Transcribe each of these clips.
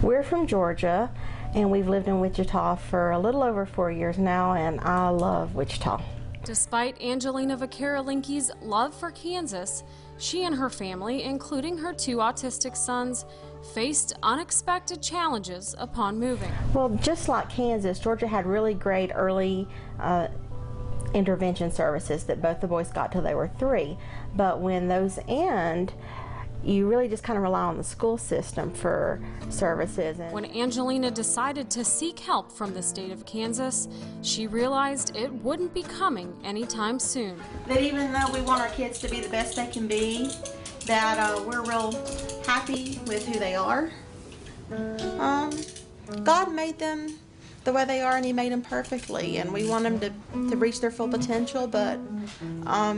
We're from Georgia, and we've lived in Wichita for a little over 4 years now, and I love Wichita. Despite Angelina Vaquera-Linke's love for Kansas, she and her family, including her 2 autistic sons, faced unexpected challenges upon moving. Well, just like Kansas, Georgia had really great early intervention services that both the boys got till they were 3. But when those end, you really just kind of rely on the school system for services. When Angelina decided to seek help from the state of Kansas, she realized it wouldn't be coming anytime soon. That even though we want our kids to be the best they can be, that we're real happy with who they are. God made them the way they are, and He made them perfectly, and we want them to reach their full potential, but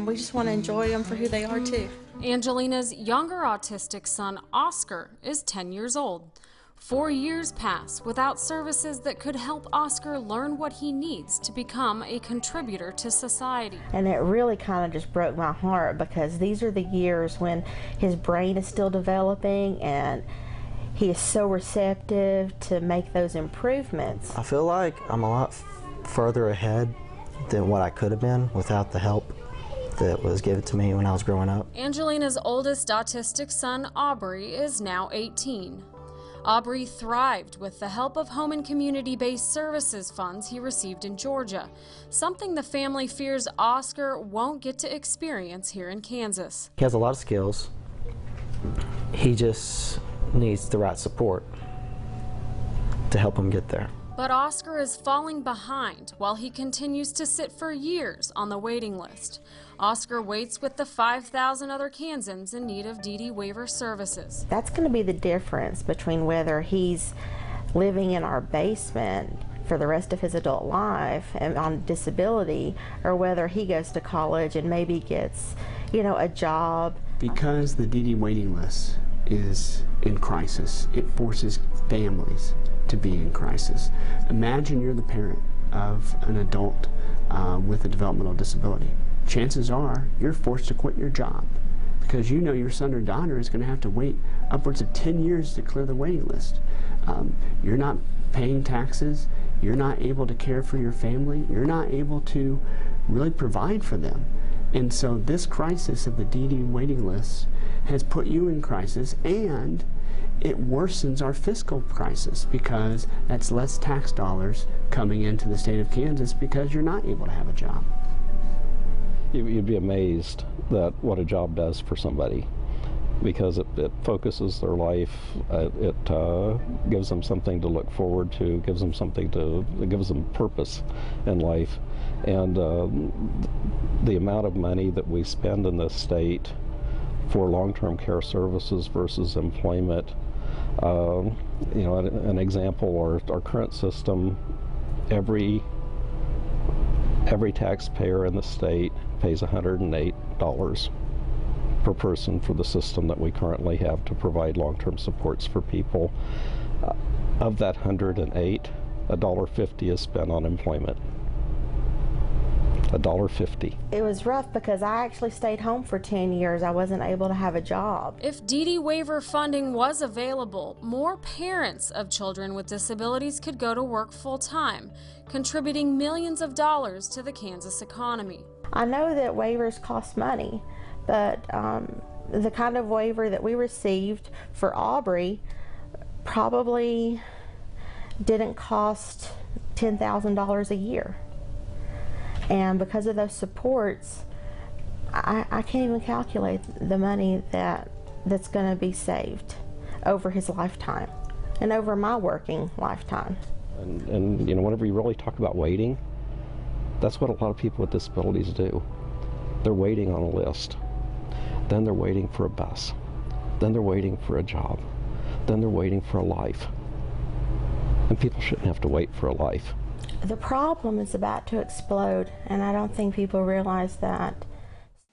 we just want to enjoy them for who they are too. Angelina's younger autistic son, Oscar, is 10 years old. 4 years pass without services that could help Oscar learn what he needs to become a contributor to society. And it really kind of just broke my heart, because these are the years when his brain is still developing and he is so receptive to make those improvements. I feel like I'm a lot further ahead than what I could have been without the help that was given to me when I was growing up. Angelina's oldest autistic son, Aubrey, is now 18. Aubrey thrived with the help of home and community-based services funds he received in Georgia, something the family fears Oscar won't get to experience here in Kansas. He has a lot of skills. He just needs the right support to help him get there. But Oscar is falling behind while he continues to sit for years on the waiting list. Oscar waits with the 5,000 other Kansans in need of DD waiver services. That's going to be the difference between whether he's living in our basement for the rest of his adult life and on disability, or whether he goes to college and maybe gets, a job. Because the DD waiting list is in crisis, it forces families to be in crisis. Imagine you're the parent of an adult with a developmental disability. Chances are you're forced to quit your job because you know your son or daughter is going to have to wait upwards of 10 years to clear the waiting list. You're not paying taxes, you're not able to care for your family, you're not able to really provide for them. And so this crisis of the DD waiting list has put you in crisis, and it worsens our fiscal crisis because that's less tax dollars coming into the state of Kansas because you're not able to have a job. You'd be amazed that what a job does for somebody, because it focuses their life, it gives them something to look forward to, gives them purpose in life. And the amount of money that we spend in this state for long-term care services versus employment, an example, our current system, every taxpayer in the state pays $108 per person for the system that we currently have to provide long-term supports for people. Of that $108, $1.50 is spent on employment. $1.50. It was rough because I actually stayed home for 10 years. I wasn't able to have a job. If DD waiver funding was available, more parents of children with disabilities could go to work full-time, contributing millions of dollars to the Kansas economy. I know that waivers cost money, but the kind of waiver that we received for Aubrey probably didn't cost $10,000 a year. And because of those supports, I can't even calculate the money that's going to be saved over his lifetime and over my working lifetime. And whenever you really talk about waiting, that's what a lot of people with disabilities do. They're waiting on a list. Then they're waiting for a bus. Then they're waiting for a job. Then they're waiting for a life. And people shouldn't have to wait for a life. The problem is about to explode, and I don't think people realize that.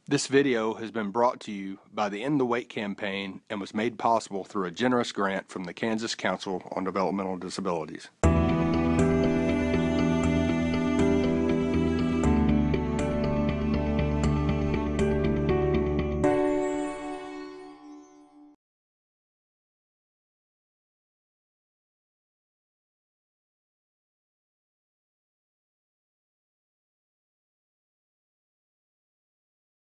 This video has been brought to you by the End the Wait campaign and was made possible through a generous grant from the Kansas Council on Developmental Disabilities.